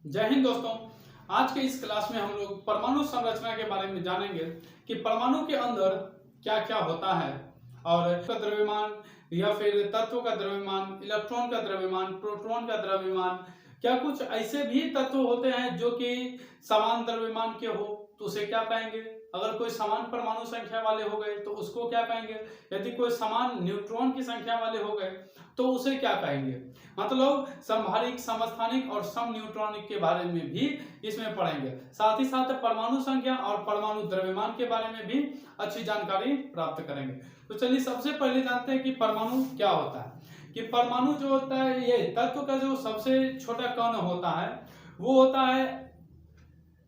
जय हिंद दोस्तों। आज के इस क्लास में हम लोग परमाणु संरचना के बारे में जानेंगे कि परमाणु के अंदर क्या क्या होता है और का द्रव्यमान या फिर तत्व का द्रव्यमान, इलेक्ट्रॉन का द्रव्यमान, प्रोटॉन का द्रव्यमान, क्या कुछ ऐसे भी तत्व होते हैं जो कि समान द्रव्यमान के हो तो उसे क्या कहेंगे। अगर कोई समान परमाणु संख्या वाले हो गए तो उसको क्या कहेंगे। यदि कोई समान न्यूट्रॉन की संख्या वाले हो गए तो उसे क्या कहेंगे। मतलब समभारिक, समस्थानिक और सम न्यूट्रॉनिक के बारे में भी इसमें पढ़ेंगे। साथ ही साथ परमाणु संख्या और परमाणु द्रव्यमान के बारे में भी अच्छी जानकारी प्राप्त करेंगे। तो चलिए सबसे पहले जानते हैं कि परमाणु क्या होता है। कि परमाणु जो होता है ये तत्व का जो सबसे छोटा कण होता है वो होता है,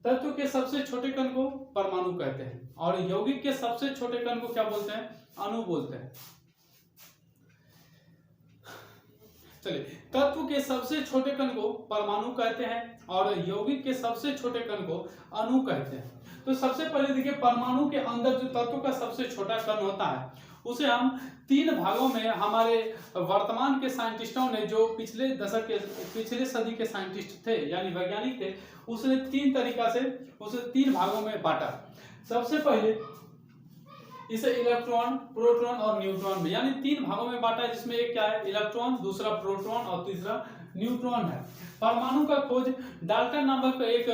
तत्व के सबसे छोटे कण को परमाणु कहते हैं और यौगिक के सबसे छोटे कण को क्या बोलते हैं, अणु बोलते हैं। चलिए, तत्व के सबसे छोटे कण को परमाणु कहते हैं और यौगिक के सबसे छोटे कण को अणु कहते हैं। तो सबसे पहले देखिए, परमाणु के अंदर जो तत्व का सबसे छोटा कण होता है उसे हम तीन भागों में, हमारे वर्तमान के साइंटिस्टों ने, जो पिछले दशक के, पिछले सदी के साइंटिस्ट थे यानी वैज्ञानिक थे, उसने तीन तरीका से उसे तीन भागों में बांटा। सबसे पहले इसे इलेक्ट्रॉन, प्रोटॉन और न्यूट्रॉन में, यानी तीन भागों में बांटा है, जिसमें एक क्या है, इलेक्ट्रॉन, दूसरा प्रोटॉन और तीसरा न्यूट्रॉन है। परमाणु का खोज डाल्टन नामक एक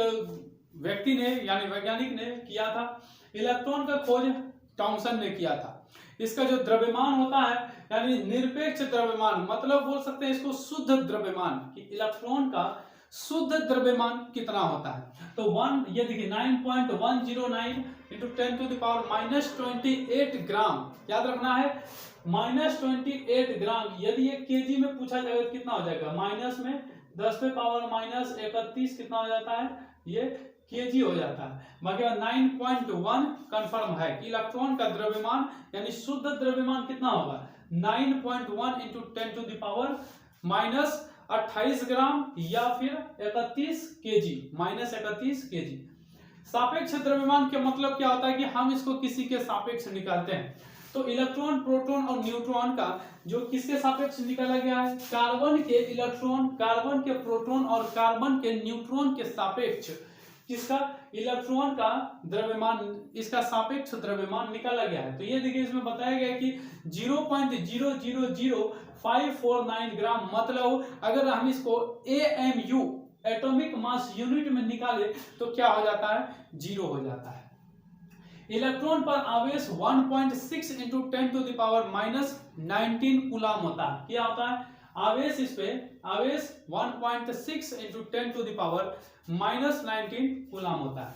व्यक्ति ने यानी वैज्ञानिक ने किया था। इलेक्ट्रॉन का खोज थॉमसन ने किया था। इसका जो द्रव्यमान होता है यानी निरपेक्ष द्रव्यमान, मतलब बोल सकते हैं इसको शुद्ध द्रव्यमान, कि इलेक्ट्रॉन का शुद्ध द्रव्यमान कितना होता है। तो ये देखिए 9.109 इंटू 10⁻⁻28 ग्राम, याद रखना है -28 ग्राम। यदि ये केजी में पूछा जाएगा तो कितना हो जाएगा, माइनस में 10⁻31 कितना हो जाता है, ये केजी हो जाता है। बाकी 9.1 कंफर्म है कि इलेक्ट्रॉन का द्रव्यमान यानी शुद्ध द्रव्यमान कितना होगा, 9.1 इंटू 10⁻⁻28 ग्राम या फिर 31 केजी, -31 केजी। सापेक्ष द्रव्यमान के मतलब क्या होता है कि हम इसको किसी के सापेक्ष निकालते हैं। तो इलेक्ट्रॉन, प्रोटॉन और न्यूट्रॉन का जो किसके सापेक्ष निकाला गया है, कार्बन के इलेक्ट्रॉन, कार्बन के प्रोटॉन और कार्बन के न्यूट्रॉन के सापेक्ष किसका, इलेक्ट्रॉन का द्रव्यमान, इसका सापेक्ष द्रव्यमान निकाला गया है। तो ये देखिए इसमें बताया गया है कि 0.000549 ग्राम, मतलब अगर हम इसको AMU एटॉमिक मास यूनिट में निकाले तो क्या हो जाता है, 0 हो जाता है। इलेक्ट्रॉन पर आवेश 1.6 इंटू 10⁻⁻19 कूलाम होता है। क्या होता है आवेश, इस पे आवेश 1.6 इंटू 10⁻⁻19 कूलाम होता है।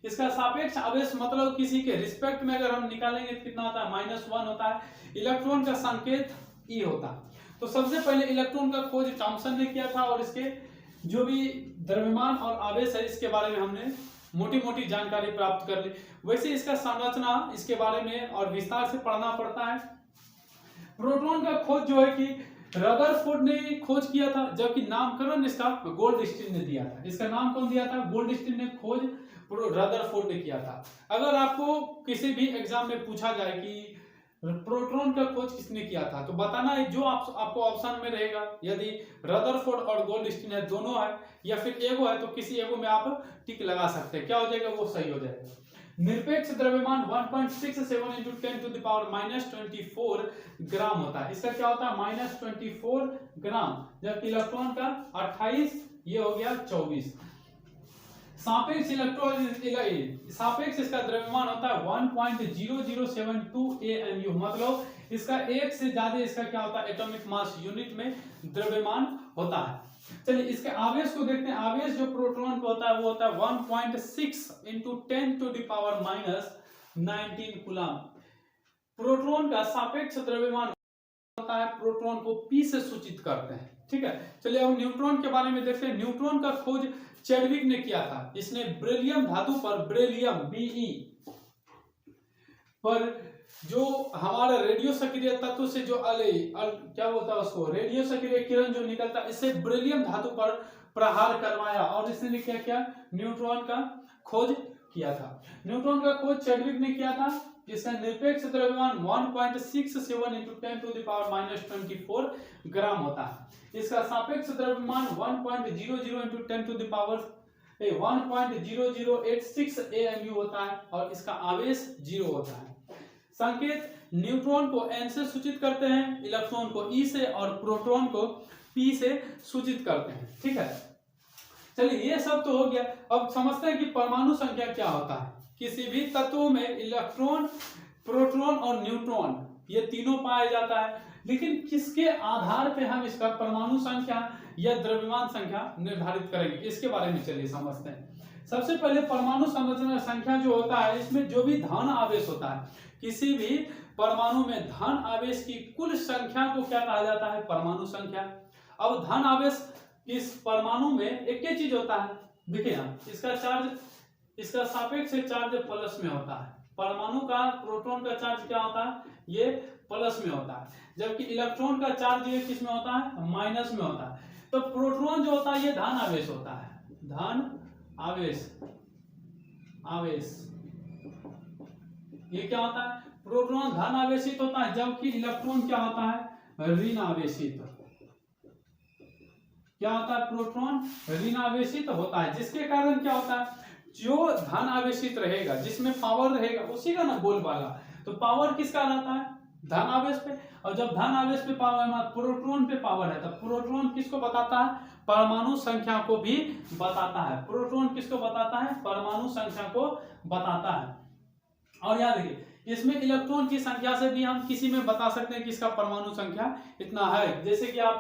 इसका सापेक्ष आवेश मतलब किसी के रिस्पेक्ट में अगर हम निकालेंगे तो कितना होता है, -1 होता है। इलेक्ट्रॉन का संकेत E होता है। तो सबसे पहले इलेक्ट्रॉन का खोज थॉमसन ने किया था और इसके जो भी द्रव्यमान और आवेश है इसके बारे में हमने मोटी मोटी जानकारी प्राप्त कर ली। वैसे इसका संरचना, इसके बारे में और विस्तार से पढ़ना पड़ता है। प्रोटॉन का खोज जो है कि रदरफोर्ड ने खोज किया था, जबकि नामकरण इसका गोल्डस्टीन ने दिया था। इसका नाम कौन दिया था, गोल्डस्टीन ने खोज रदरफोर्ड ने किया था। अगर आपको किसी भी एग्जाम में पूछा जाए कि प्रोटॉन का खोज किसने किया था तो बताना है, जो आपको ऑप्शन में रहेगा, यदि रदरफोर्ड और गोल्डस्टीन है, दोनों है या फिर एगो है, तो किसी एगो में आप टिक लगा सकते हैं, क्या हो जाएगा, वो सही हो जाएगा। निरपेक्ष द्रव्यमान 1.67 इंटू 10⁻⁻24 ग्राम होता है। इसका क्या होता है, -24 ग्राम, जबकि इलेक्ट्रॉन का 28, ये हो गया 24। सापेक्ष सापेक्ष इसका द्रव्यमान होता है 1.0072 AMU, मतलब इसका एक से ज्यादा इसका क्या होता है, एटॉमिक मास यूनिट में द्रव्यमान होता है। चलिए इसके आवेश को देखते हैं। आवेश जो प्रोटॉन का होता है वो होता है 1.6 इंटू 10⁻⁻19 कूलाम। प्रोटॉन का सापेक्ष द्रव्यमान होता है, प्रोटॉन को P से सूचित करते हैं, ठीक है। चलिए अब न्यूट्रॉन के बारे में देखते हैं। न्यूट्रॉन का खोज चैडविक ने किया था। इसने बेरिलियम धातु पर, बेरिलियम Be पर जो हमारा रेडियो सक्रिय तत्व से जो क्या बोलता है उसको, रेडियो सक्रिय किरण जो निकलता है, इससे बेरिलियम धातु पर प्रहार करवाया और इसने क्या किया, न्यूट्रॉन का खोज किया था। न्यूट्रॉन का खोज चैडविक ने किया था इसका निरपेक्ष द्रव्यमान 1.67 इंटू 10⁻⁻24 ग्राम होता है। इसका सापेक्ष द्रव्यमान 1.00 इंटू 10⁻1.0086 AMU होता है और इसका आवेश 0 होता है। संकेत न्यूट्रॉन को N से सूचित करते हैं, इलेक्ट्रॉन को E से और प्रोटॉन को P से सूचित करते हैं। ठीक है, चलिए ये सब तो हो गया। अब समझते हैं कि परमाणु संख्या क्या होता है। किसी भी तत्व में इलेक्ट्रॉन, प्रोटॉन और न्यूट्रॉन ये तीनों पाया जाता है, लेकिन किसके आधार पे हम इसका परमाणु संख्या या द्रव्यमान संख्या निर्धारित करेंगे, इसके बारे में चलिए समझते हैं। सबसे पहले परमाणु संरचना संख्या जो होता है, इसमें जो भी धन आवेश होता है, किसी भी परमाणु में धन आवेश की कुल संख्या को क्या कहा जाता है, परमाणु संख्या। अब धन आवेश इस परमाणु में एक ही चीज होता है, देखिए यहाँ इसका चार्ज, इसका सापेक्ष चार्ज प्लस में होता है। परमाणु का प्रोटॉन का चार्ज क्या होता है, ये प्लस में होता है, जबकि इलेक्ट्रॉन का चार्ज ये किस में होता है, माइनस में होता है। तो प्रोटॉन जो होता है ये धन आवेश होता है, धन आवेश, आवेश ये क्या होता है, प्रोटॉन धन आवेशित होता है, जबकि इलेक्ट्रॉन क्या होता है, ऋण आवेशित। क्या होता है, प्रोटॉन ऋण आवेशित होता है, जिसके कारण क्या होता है, जो धन आवेशित रहेगा, जिसमें पावर रहेगा, उसी का ना बोलबाला। तो पावर किसका रहता है, धन आवेश पे, और जब धन आवेश पे पावर है, प्रोटॉन पे पावर है, तो प्रोटॉन किसको बताता है, परमाणु संख्या को भी बताता है। प्रोटॉन किसको बताता है, परमाणु संख्या को बताता है। और याद रखिए, इसमें इलेक्ट्रॉन की संख्या से भी हम किसी में बता सकते हैं कि इसका परमाणु संख्या इतना है। जैसे कि आप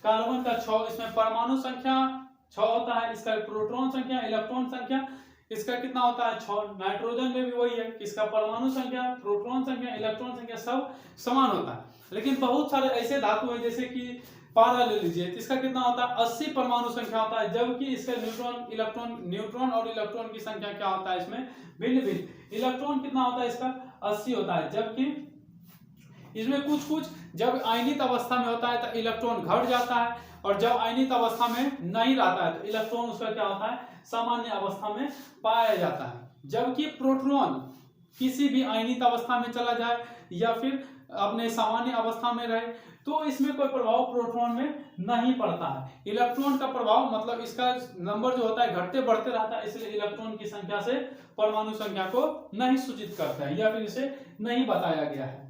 कार्बन का 6, इसमें परमाणु संख्या 6 होता है, इसका प्रोटॉन संख्या, इलेक्ट्रॉन संख्या इसका कितना होता है, 6। नाइट्रोजन में भी वही है, इसका परमाणु संख्या, प्रोटॉन संख्या, इलेक्ट्रॉन संख्या सब समान होता है। लेकिन बहुत सारे ऐसे धातु हैं, जैसे कि पारा ले लीजिए, इसका कितना होता है, 80 परमाणु संख्या होता है, जबकि इसका न्यूट्रॉन और इलेक्ट्रॉन की संख्या क्या होता है, इसमें भिन्न भिन्न। इलेक्ट्रॉन कितना होता है, इसका 80 होता है, जबकि इसमें कुछ कुछ जब आयनित अवस्था में होता है तो इलेक्ट्रॉन घट जाता है, और जब आयनित अवस्था में नहीं रहता है तो इलेक्ट्रॉन उसका क्या होता है, सामान्य अवस्था में पाया जाता है। जबकि प्रोटॉन किसी भी आयनित अवस्था में चला जाए या फिर अपने सामान्य अवस्था में रहे, तो इसमें कोई प्रभाव प्रोटॉन में नहीं पड़ता है। इलेक्ट्रॉन का प्रभाव मतलब इसका नंबर जो होता है घटते बढ़ते रहता है, इसलिए इलेक्ट्रॉन की संख्या से परमाणु संख्या को नहीं सूचित करता है या फिर इसे नहीं बताया गया है।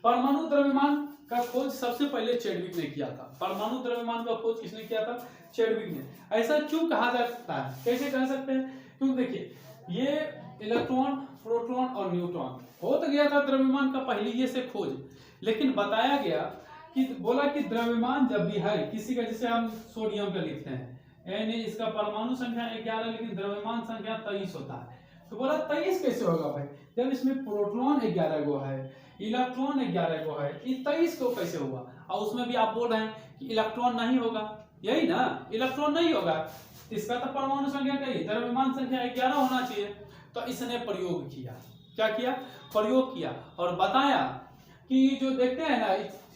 परमाणु द्रव्यमान का खोज सबसे पहले चैडविक ने किया था। परमाणु द्रव्यमान का खोज किसने किया था, चैडविक ने। ऐसा क्यों कहा जा सकता है, कैसे कह सकते हैं, क्योंकि देखिए ये इलेक्ट्रॉन, प्रोटॉन और न्यूट्रॉन हो तो गया था द्रव्यमान का पहले से खोज, लेकिन बताया गया कि बोला कि द्रव्यमान जब भी है किसी का, जैसे हम सोडियम का लिखते हैं Na, इसका परमाणु संख्या 11 लेकिन द्रव्यमान संख्या 23 होता है। तो बोला 23 कैसे होगा भाई, जब इसमें प्रोटॉन 11 गो है, इलेक्ट्रॉन 11 गो है, ये 23 को कैसे हुआ। और उसमें भी आप बोल रहे हैं कि इलेक्ट्रॉन नहीं होगा, यही ना, इलेक्ट्रॉन नहीं होगा, इसका तो परमाणु संख्या क्या है, द्रव्यमान संख्या 11 होना चाहिए। तो इसने प्रयोग किया, क्या किया, प्रयोग किया और बताया कि जो देखते हैं ना,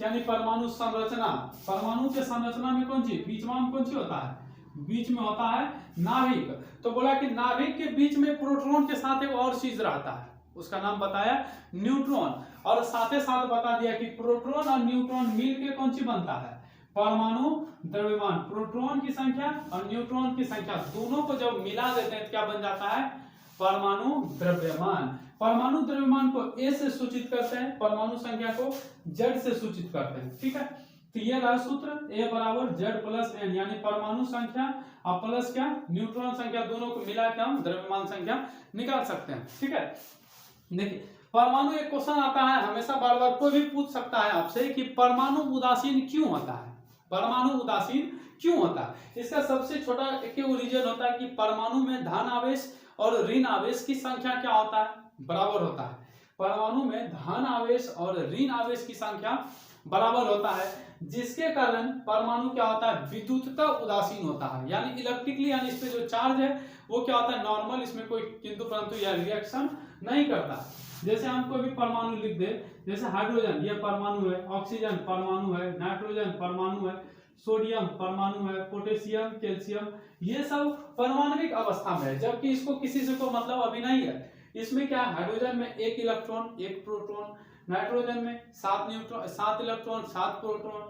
यानी परमाणु संरचना, परमाणु के संरचना में कौन सी, बीच में कौन सी होता है, बीच में होता है नाभिक। तो बोला कि नाभिक के बीच में प्रोटॉन के साथ एक और चीज रहता है, उसका नाम बताया न्यूट्रॉन, और साथ ही साथ बता दिया कि प्रोटॉन और न्यूट्रॉन मिलकर कौन सी बनता है, परमाणु द्रव्यमान। प्रोटॉन की संख्या और न्यूट्रॉन की संख्या दोनों को जब मिला देते हैं क्या बन जाता है, परमाणु द्रव्यमान। परमाणु द्रव्यमान को A से सूचित करते हैं, परमाणु संख्या को Z से सूचित करते हैं। ठीक है, तो ये रहा सूत्र, A बराबर Z प्लस N, यानी परमाणु संख्या और प्लस क्या, न्यूट्रॉन संख्या, दोनों को मिला के हम द्रव्यमान संख्या निकाल सकते हैं। ठीक है, देखिए परमाणु, एक क्वेश्चन आता है हमेशा, बार बार कोई भी पूछ सकता है आपसे कि परमाणु उदासीन क्यों होता है, परमाणु उदासीन क्यों होता है। इसका सबसे छोटा एक रीजन होता है कि परमाणु में धन आवेश और ऋण आवेश की संख्या क्या होता है, बराबर होता है। परमाणु में धन आवेश और ऋण आवेश की संख्या बराबर होता है, जिसके कारण परमाणु क्या होता है, विद्युतता उदासीन होता है, यानी इलेक्ट्रिकली, यानी इस पे जो चार्ज है वो क्या होता है, नॉर्मल, इसमें कोई किंतु परंतु या रिएक्शन नहीं करता। जैसे हम कोई भी परमाणु लिख दे, जैसे हाइड्रोजन ये परमाणु है, ऑक्सीजन परमाणु है, नाइट्रोजन परमाणु है, सोडियम परमाणु है, पोटेशियम, कैल्शियम, ये सब परमाणविक अवस्था में है, जबकि इसको किसी से कोई मतलब अभी नहीं है। इसमें क्या है, हाइड्रोजन में 1 इलेक्ट्रॉन 1 प्रोटॉन, नाइट्रोजन में 7 इलेक्ट्रॉन 7 प्रोटॉन,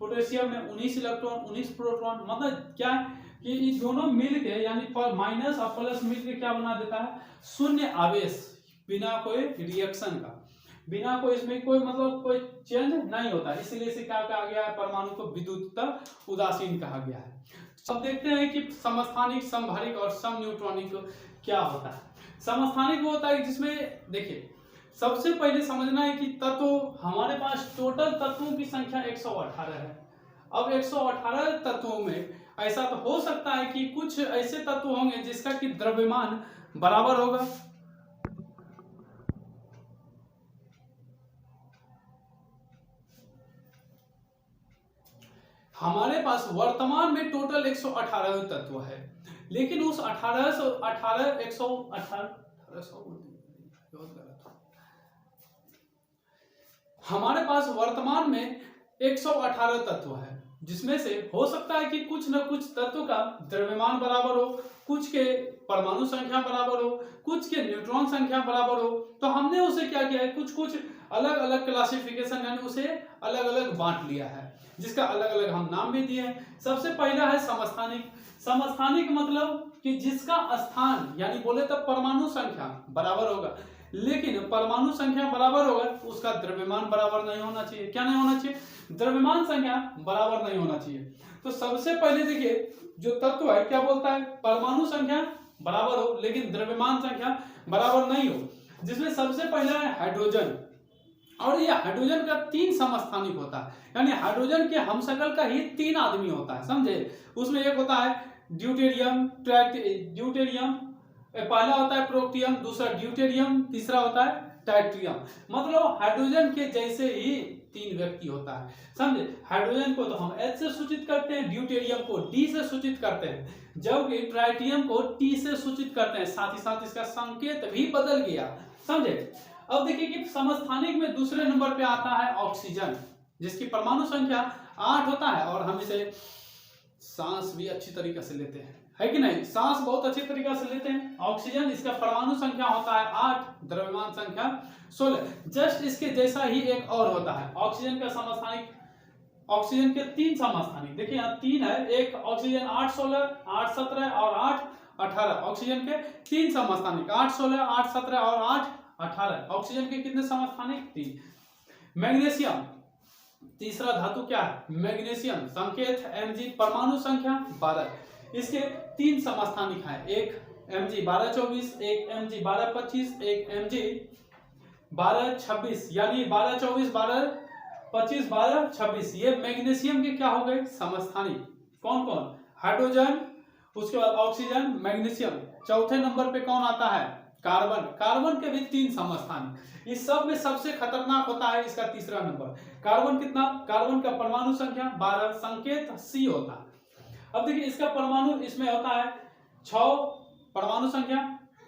पोटेशियम में 19 इलेक्ट्रॉन 19 प्रोटॉन। मतलब क्या है कि ये दोनों मिलके यानी माइनस और प्लस मिलके क्या बना देता है, शून्य आवेश, बिना कोई रिएक्शन का, बिना कोई इसमें कोई मतलब कोई चेंज नहीं होता, इसलिए इसे क्या कहा गया है, परमाणु को विद्युत उदासीन कहा गया है। अब देखते हैं कि समस्थानिक, समभारिक और समन्यूट्रॉनिक क्या होता है। समस्थानिक वो होता है जिसमें देखिए सबसे पहले समझना है कि तत्व, हमारे पास टोटल तत्वों की संख्या 118 है। अब 118 तत्वों में ऐसा तो हो सकता है कि कुछ ऐसे तत्व होंगे जिसका कि द्रव्यमान बराबर होगा, हमारे पास वर्तमान में टोटल 118 तत्व है, लेकिन उस 118 हमारे पास वर्तमान में 118 तत्व है, जिसमें से हो सकता है कि कुछ न कुछ तत्व का द्रव्यमान बराबर हो, कुछ के परमाणु संख्या बराबर हो, कुछ के न्यूट्रॉन संख्या बराबर हो। तो हमने उसे क्या किया है, कुछ कुछ अलग अलग क्लासिफिकेशन यानी उसे अलग अलग बांट लिया है, जिसका अलग अलग हम नाम भी दिए हैं। सबसे पहला है समस्थानिक। समस्थानिक मतलब कि जिसका स्थान यानी बोले तो परमाणु संख्या बराबर होगा, लेकिन परमाणु संख्या बराबर होगा उसका द्रव्यमान बराबर नहीं होना चाहिए। क्या नहीं होना चाहिए, द्रव्यमान संख्या बराबर नहीं होना चाहिए। तो सबसे पहले देखिए जो तत्व है क्या बोलता है, परमाणु संख्या बराबर हो लेकिन द्रव्यमान संख्या बराबर नहीं हो, जिसमें सबसे पहला है हाइड्रोजन। और ये हाइड्रोजन का 3 समस्थानिक होता है, यानी हाइड्रोजन के हमशक्ल का ही 3 आदमी होता है, समझे। उसमें एक होता है ड्यूटेरियम, पहला होता है प्रोटियम, दूसरा ड्यूटेरियम, तीसरा होता है टाइट्रियम। मतलब हाइड्रोजन के जैसे ही 3 व्यक्ति होता है, समझे। हाइड्रोजन को तो हम H से सूचित करते हैं, ड्यूटेरियम को D से सूचित करते हैं, जबकि ट्राइटियम को T से सूचित करते हैं। साथ ही साथ इसका संकेत भी बदल गया, समझे। अब देखिए कि समस्थानिक में दूसरे नंबर पे आता है ऑक्सीजन, जिसकी परमाणु संख्या 8 होता है, और हम इसे सांस भी अच्छी तरीके से लेते हैं, है कि नहीं, सांस बहुत अच्छी तरीके से लेते हैं। ऑक्सीजन, इसका परमाणु संख्या होता है 8, द्रव्यमान संख्या 16। जस्ट इसके जैसा ही एक और होता है ऑक्सीजन का समस्थानिक। ऑक्सीजन के 3 समस्थानिक देखिए यहाँ 3 है, एक ऑक्सीजन 8 16 8 17 और 8 18। ऑक्सीजन के 3 समस्थानिक 8 16 8 17 और 8 18। ऑक्सीजन के कितने समस्थानिक, 3। मैग्नीशियम तीसरा धातु क्या है, मैग्नीशियम, संकेत Mg, परमाणु संख्या 12। इसके 3 समस्थानिक हैं, एक Mg 1224, एक Mg 1225, एक Mg 1226, यानी 1224 1225 1226। ये मैग्नीशियम के क्या हो गए समस्थानिक। कौन कौन, हाइड्रोजन, उसके बाद ऑक्सीजन, मैग्नीशियम। चौथे नंबर पे कौन आता है, कार्बन। कार्बन के भी 3 समस्थानिक। इस सब में सबसे खतरनाक होता है इसका तीसरा नंबर। कार्बन कितना, कार्बन का परमाणु संख्या 12, संकेत C होता है। अब देखिए इसका परमाणु इसमें होता है 6 परमाणु संख्या,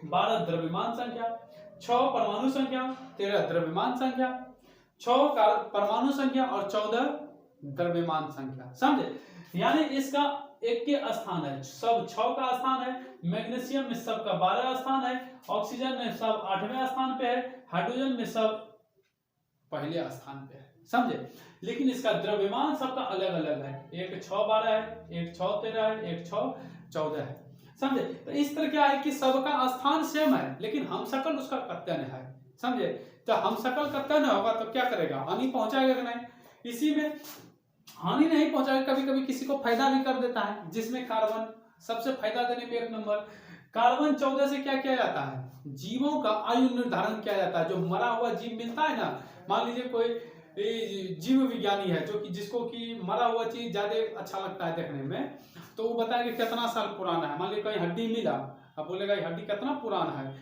12 द्रव्यमान संख्या, 6 परमाणु संख्या, 13 द्रव्यमान संख्या, 6 परमाणु संख्या और 14 द्रव्यमान संख्या, समझे। यानी इसका एक के स्थान है, सब 6 का स्थान है, मैग्नीशियम में सबका 12 स्थान है, ऑक्सीजन में सब 8वें स्थान पे है, हाइड्रोजन में सब पहले स्थान पे है, समझे। लेकिन इसका द्रव्यमान सबका अलग अलग है, एक 6 12 है, एक 6 13 है, एक 6 14 है, समझे। तो इस तरह क्या है कि सबका स्थान सेम है, लेकिन हमशक्ल उसका कत्तन है, समझे। तो हमशक्ल कत्तन होगा तो क्या करेगा, हानि पहुंचाएगा कि नहीं। इसी में हानि नहीं पहुंचाएगा, कभी कभी किसी को फायदा भी कर देता है, जिसमें कार्बन सबसे फायदा देने पे 1 नंबर। कार्बन 14 से क्या किया जाता है, जीवों का आयु निर्धारण किया जाता है। जो मरा हुआ जीव मिलता है ना, मान लीजिए कोई जीव विज्ञानी है जो कि जिसको कि मरा हुआ चीज ज्यादा अच्छा लगता है देखने में, तो वो बताएगा कितना साल पुराना है। मान लीजिए कहीं हड्डी मिला, अब बोलेगा ये हड्डी कितना पुराना है,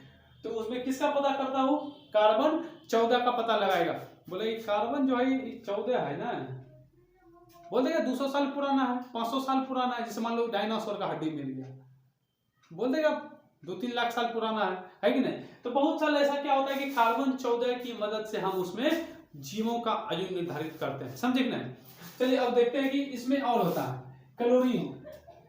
तो उसमें किसका पता करता हो, कार्बन 14 का पता लगाएगा। बोले कार्बन जो है 14 है ना, बोल देगा 200 साल पुराना है, 500 साल पुराना है। जैसे मान लो डायनासोर का हड्डी मिल गया, बोल देगा 2-3 लाख साल पुराना है कि नहीं। तो बहुत साल ऐसा क्या होता है कि कार्बन 14 की मदद से हम उसमें जीवों का आयु निर्धारित करते हैं, समझे कि नहीं। चलिए अब देखते हैं कि इसमें और होता है क्लोरीन।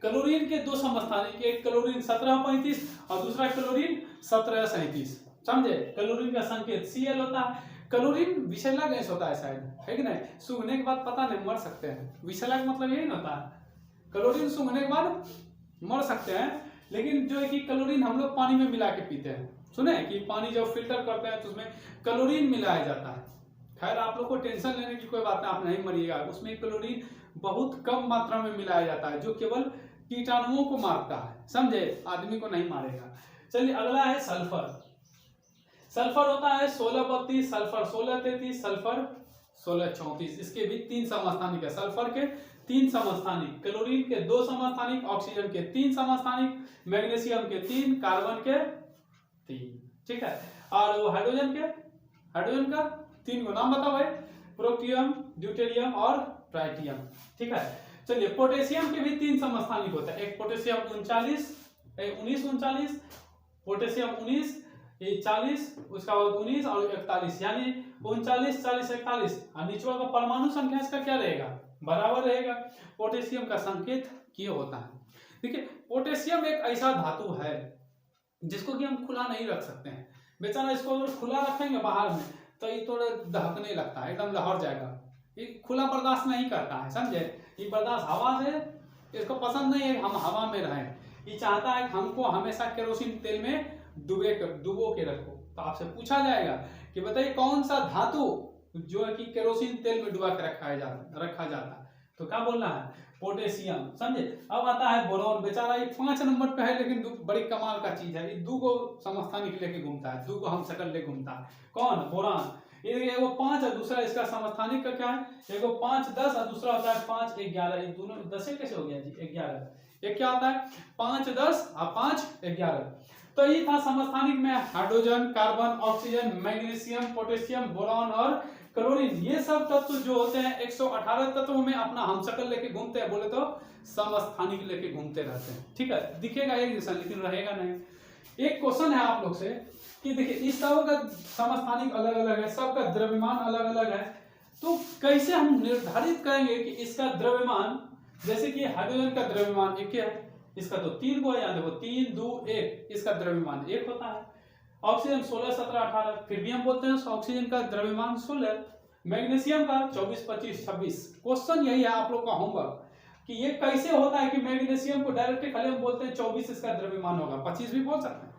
क्लोरीन के 2 समस्थानिक, एक क्लोरीन 1735 और दूसरा क्लोरीन 1737। समझे। क्लोरीन का संकेत Cl होता है। क्लोरीन विषैला गैस होता है शायद, है कि नहीं, सूंघने के बाद पता नहीं मर सकते हैं, विषैला का मतलब यही ना होता है, क्लोरीन सूंघने के बाद मर सकते हैं। लेकिन जो है कि क्लोरीन हम लोग पानी में मिला के पीते हैं, सुने कि पानी जब फिल्टर करते हैं तो उसमें क्लोरीन मिलाया जाता है। खैर आप लोग को टेंशन लेने की कोई बात नहीं, आप नहीं मरिएगा, उसमें क्लोरीन बहुत कम मात्रा में मिलाया जाता है जो केवल कीटाणुओं को मारता है, समझे, आदमी को नहीं मारेगा। चलिए अगला है सल्फर। सल्फर होता है 1632, सल्फर 1633, सल्फर 1634। इसके भी 3 समस्थानिक है। सल्फर के 3 समस्थानिक, क्लोरीन के 2 समस्थानिक, ऑक्सीजन के 3 समस्थानिक, मैग्नीशियम के 3, कार्बन के 3, ठीक है। और वो हाइड्रोजन का 3 को नाम बताओ भाई, प्रोटियम, ड्यूटेरियम और ट्राइटियम, ठीक है। चलिए पोटेशियम के भी 3 समस्थानिक होता है, एक पोटेशियम 19 39, पोटेशियम 19 40, उसका बाद 19 और 41, यानी 39 40 41। और निचवा का परमाणु संख्या इसका क्या रहेगा, बराबर रहेगा। पोटेशियम का संकेत K होता है। देखिए पोटेशियम एक ऐसा धातु है जिसको कि हम खुला नहीं रख सकते हैं, बेचारा इसको अगर खुला रखेंगे बाहर में तो ये थोड़ा दहकने लगता है, एकदम लहर जाएगा, ये खुला बर्दाश्त नहीं करता है, समझे। ये बर्दाश्त हवा से, इसको पसंद नहीं है हम हवा में रहें, ये चाहता है कि हमको हमेशा केरोसिन तेल में डुबो के रखो। तो आपसे पूछा जाएगा कि बताइए कौन सा धातु जो है कि केरोसिन तेल में डुबा के रखा जाता है, तो क्या बोलना है, पोटेशियम, समझे। अब आता है बोरॉन, बेचारा ये 5 नंबर पे है लेकिन बड़ी कमाल का चीज है, ये 2 को समस्थानिक लेके घूमता है, 2 को हम शकल लेके घूमता है। कौन, बोरान। ये एगो 5 और दूसरा इसका समस्थानिक का क्या है, एगो 5 10 और दूसरा होता है 5 11। ये दोनों 10 कैसे हो गया जी, 11। एक क्या होता है 5 10 और 5 11। तो ये था समस्थानिक में hydrogen, carbon, oxygen, magnesium, potassium, boron और क्लोरीन। ये सब तत्व जो होते हैं 118 तत्वों में अपना हमशक्ल लेके घूमते हैं, बोले तो समस्थानिक लेके घूमते रहते हैं, ठीक है। दिखेगा एक जैसा लेकिन रहेगा नहीं। एक क्वेश्चन है आप लोग से कि देखिए इस सब का समस्थानिक अलग अलग है, सबका द्रव्यमान अलग अलग है, तो कैसे हम निर्धारित करेंगे कि इसका द्रव्यमान, जैसे कि हाइड्रोजन का द्रव्यमान 1 है, इसका तो 3 को है, याद देखो 3 2 1, इसका द्रव्यमान 1 होता है। ऑक्सीजन 16 17 18, फिर भी हम बोलते हैं ऑक्सीजन का द्रव्यमान 16। मैग्नीशियम का 24 25 26। क्वेश्चन यही है आप लोग का होमवर्क कि ये कैसे होता है कि मैग्नीशियम को डायरेक्ट खाली हम बोलते हैं 24 इसका द्रव्यमान होगा, 25 भी बोल सकते हैं,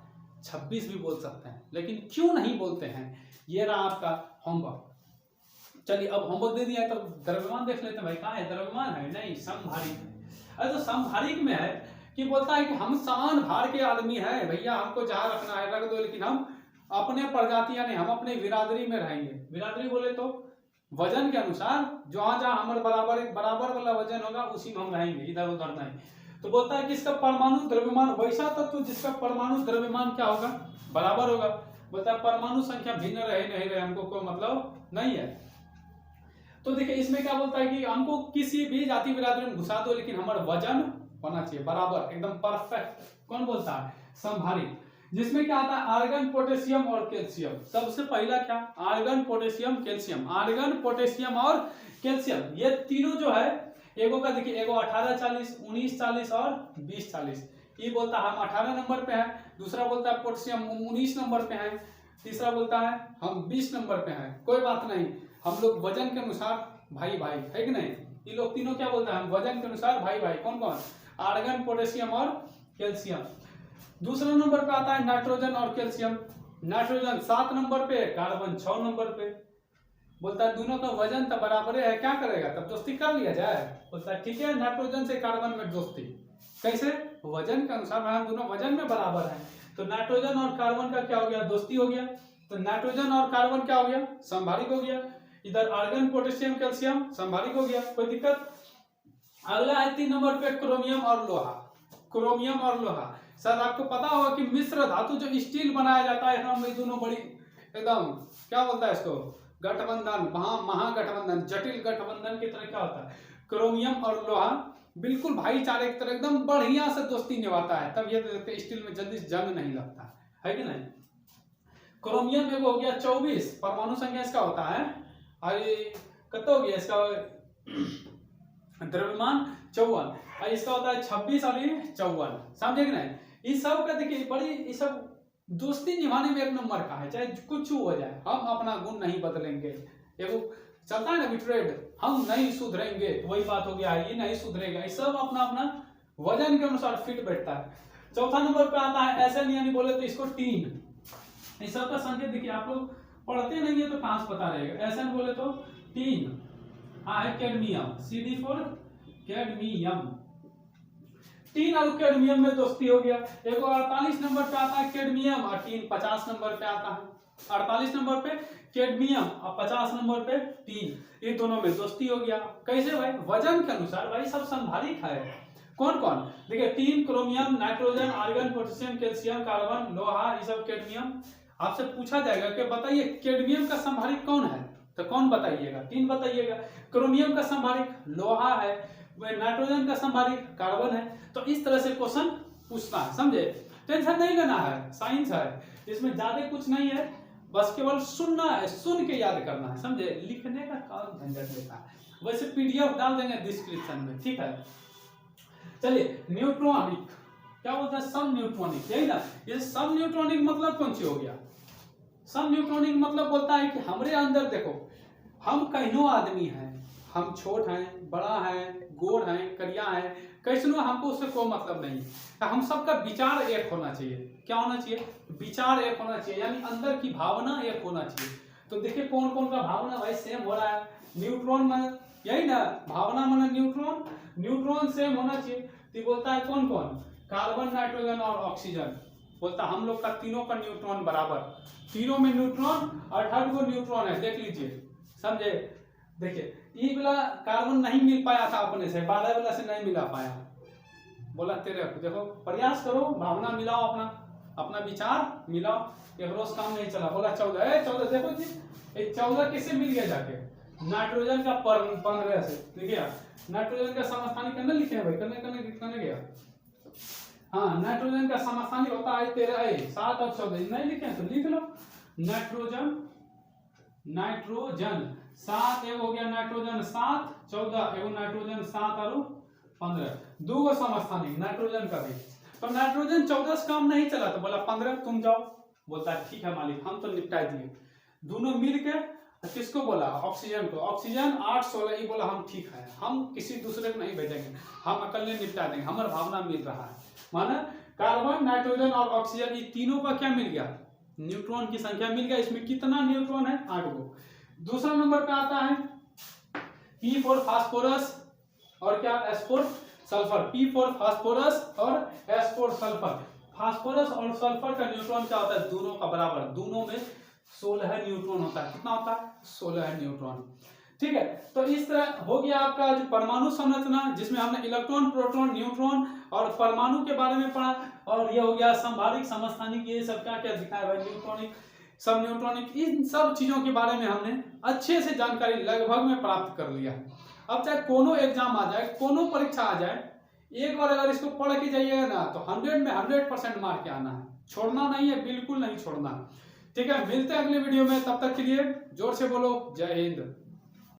26 भी बोल सकते हैं, लेकिन क्यों नहीं बोलते हैं, ये रहा आपका होमवर्क। चलिए अब होमवर्क दे दिया तो द्रव्यमान देख लेते हैं भाई, कहाँ है द्रव्यमान, है नहीं, समभारिक है। अरे तो समभारिक में है कि बोलता है कि हम समान भार के आदमी हैं भैया, हमको जहां रखना है रख दो, लेकिन हम अपने प्रजातियां नहीं, हम अपने बिरादरी में रहेंगे। बिरादरी बोले तो वजन के अनुसार जहां जहां हमारे बराबर वाला वजन होगा उसी में हम रहेंगे, इधर उधर नहीं। तो बोलता है कि इसका परमाणु द्रव्यमान वैसा तत्व जिसका परमाणु द्रव्यमान क्या होगा, बराबर होगा। बोलता है परमाणु संख्या भिन्न रहे नहीं रहे हमको कोई मतलब नहीं है। तो देखिए इसमें क्या बोलता है कि हमको किसी भी जाति बिरादरी में घुसा दो लेकिन हमारा वजन होना चाहिए बराबर, एकदम परफेक्ट। कौन बोलता है, समभारिक। जिसमें क्या आता है आर्गन, पोटेशियम और कैल्शियम। सबसे पहला क्या, argon, potassium, calcium. Argon, potassium और कैल्शियम, ये तीनों जो है, एगो का देखिए एगो 18 40 19 40 और 20 40। ये बोलता है हम 18 नंबर पे हैं, दूसरा बोलता है पोटेशियम 19 नंबर पे है, तीसरा बोलता है हम 20 नंबर पे हैं। कोई बात नहीं, हम लोग वजन के अनुसार भाई भाई, है कि नहीं। ये लोग तीनों क्या बोलता है, हम वजन के अनुसार भाई भाई। कौन कौन, आर्गन, पोटेशियम और कैल्शियम। दूसरा नंबर पे आता है नाइट्रोजन और कैल्शियम। नाइट्रोजन 7 नंबर पे, कार्बन 6 नंबर पे। बोलता है दोनों का वजन तो बराबर है, क्या करेगा, तब दोस्ती कर लिया जाए। बोलता है ठीक है, नाइट्रोजन से कार्बन में दोस्ती कैसे, वजन के अनुसार, हम दोनों वजन में बराबर हैं। तो नाइट्रोजन और कार्बन का क्या हो गया, दोस्ती हो गया। तो नाइट्रोजन और कार्बन क्या हो गया, समभारिक हो गया। इधर आर्गन, पोटेशियम, कैल्शियम समभारिक हो गया, कोई दिक्कत। अगला है 3 नंबर पे क्रोमियम और लोहा। क्रोमियम और लोहा, सर आपको पता होगा कि मिश्र धातु जो स्टील बनाया जाता है, हम ये दोनों बड़ी एकदम क्या बोलता है इसको, गठबंधन, महागठबंधन, जटिल गठबंधन की तरह क्या होता है, क्रोमियम और लोहा बिल्कुल भाईचारे की तरह एकदम बढ़िया से दोस्ती निभाता है, तब ये स्टील में जल्दी जंग नहीं लगता है कि नहीं। क्रोमियम में हो गया 24, परमाणु संख्या इसका होता है, और कितना हो गया इसका द्रव्यमान 54, और इसका होता है 26 और 54, समझे कि नहीं। इस सब का देखिए बड़ी, ये सब दोस्ती निभाने में एक नंबर का है, चाहे कुछ हो जाए हम अपना गुण नहीं बदलेंगे। एगो चलता है ना बिट्रेड, हम नहीं सुधरेंगे, वही बात हो गया, ये नहीं सुधरेगा, ये सब अपना अपना वजन के अनुसार फिट बैठता है। चौथा नंबर पे आता है एस एन, यानी बोले तो इसको टीन। इस सब का संकेत देखिए, आप लोग पढ़ते नहीं है तो कहां से पता रहेगा। एस एन बोले तो टीन, है cadmium, CD for cadmium. Tin और कैडमियम में दोस्ती हो गया। एगो 48 नंबर पे आता है कैडमियम और टीन 50 नंबर पे आता है। 48 नंबर पे कैडमियम और 50 नंबर पे टीन, ये दोनों में दोस्ती हो गया। कैसे भाई? वजन के अनुसार। भाई सब संभारिक है। कौन कौन? देखिए tin, chromium, nitrogen, argon, potassium, calcium, carbon, लोहा, ये सब कैडमियम। आपसे पूछा जाएगा कि बताइए कैडमियम का संभारिक कौन है, तो कौन बताइएगा? टीन बताइएगा। क्रोमियम का संभारिक लोहा है, नाइट्रोजन का संभारिक कार्बन है। तो इस तरह से क्वेश्चन पूछना है, समझे? टेंशन नहीं लेना है, साइंस है, इसमें ज्यादा कुछ नहीं है, बस केवल सुनना है, सुन के याद करना है, समझे? लिखने का काम झंझट लेता है। वैसे PDF डाल देंगे डिस्क्रिप्शन में, ठीक है? चलिए, न्यूट्रॉनिक क्या बोलते हैं? सब न्यूट्रॉनिक, यही ना? ये सब न्यूट्रॉनिक मतलब कौन सी हो गया? सब न्यूट्रॉनिक मतलब बोलता है कि हमरे अंदर देखो, हम कईनो आदमी हैं, हम छोट हैं, बड़ा है, गोर हैं, करिया हैं, कैसनो, हमको उससे कोई मतलब नहीं। हम सबका विचार एक होना चाहिए। क्या होना चाहिए? विचार एक होना चाहिए, यानी अंदर की भावना एक होना चाहिए। तो देखिए कौन कौन का भावना भाई सेम हो रहा है। न्यूट्रॉन में यही ना, भावना माने न्यूट्रॉन, न्यूट्रॉन सेम होना चाहिए। तो बोलता है कौन कौन? कार्बन, नाइट्रोजन और ऑक्सीजन। बोलता हम लोग का तीनों का न्यूट्रॉन बराबर, तीनों में न्यूट्रॉन और थर्ड को न्यूट्रॉन है, देख लीजिए, समझे? देखिए ये वाला कार्बन नहीं मिल पाया था अपने से, 12 वाला से नहीं मिला पाया, बोला तेरे देखो प्रयास करो, भावना मिलाओ, अपना विचार मिलाओ, एक रोज काम नहीं चला, बोला 14 देखो जी, 14 किससे मिल गया जाके? नाइट्रोजन का 15 से। देखिए नाइट्रोजन का समस्थानिक करने लिखे हैं भाई, करने गया। हाँ, नाइट्रोजन का समस्थानिक होता है 13, 7 और 14, नहीं लिखे हैं तो लिख लो। नाइट्रोजन 7, एगो हो गया नाइट्रोजन 7, 14, एगो नाइट्रोजन 7 और 15, दो गो समस्थानिक नाइट्रोजन का भी। तो नाइट्रोजन 14 से काम नहीं चला, तो बोला 15 तुम जाओ। बोलता है ठीक है मालिक, हम तो निपटा दिए। दोनों मिलके किसको बोला? ऑक्सीजन को। ऑक्सीजन 8, 16, ये बोला हम ठीक है, हम किसी दूसरे को नहीं भेजेंगे, हम अकेले निपटा देंगे, हमारा भावना मिल रहा है। माना कार्बन, नाइट्रोजन और ऑक्सीजन, ये तीनों का क्या मिल गया? न्यूट्रॉन की संख्या मिल गया। इसमें कितना न्यूट्रॉन है? 8 गो। दूसरा नंबर पे आता है P फॉर फास्फोरस और क्या? S for sulphur. P for phosphorus और S फॉर सल्फर। फास्फोरस और सल्फर का न्यूट्रॉन क्या होता है? दोनों का बराबर, दोनों में 16 न्यूट्रॉन होता है। कितना होता है? 16 न्यूट्रॉन। ठीक है, तो इस तरह हो गया आपका जो परमाणु संरचना, जिसमें हमने इलेक्ट्रॉन, प्रोटॉन, न्यूट्रॉन और परमाणु के बारे में पढ़ा। और ये हो गया संभारिक, समस्थानिक, ये सब क्या क्या दिखाया भाई? न्यूट्रॉनिक, सब न्यूट्रॉनिक, इन सब चीजों के बारे में हमने अच्छे से जानकारी लगभग में प्राप्त कर लिया। अब चाहे कोनो एग्जाम आ जाए, कोनो परीक्षा आ जाए, एक बार अगर इसको पढ़ के जाइएगा ना तो 100 में 100% मार्क के आना है, छोड़ना नहीं है, बिल्कुल नहीं छोड़ना। ठीक है, मिलते हैं अगले वीडियो में, तब तक के लिए जोर से बोलो जय हिंद।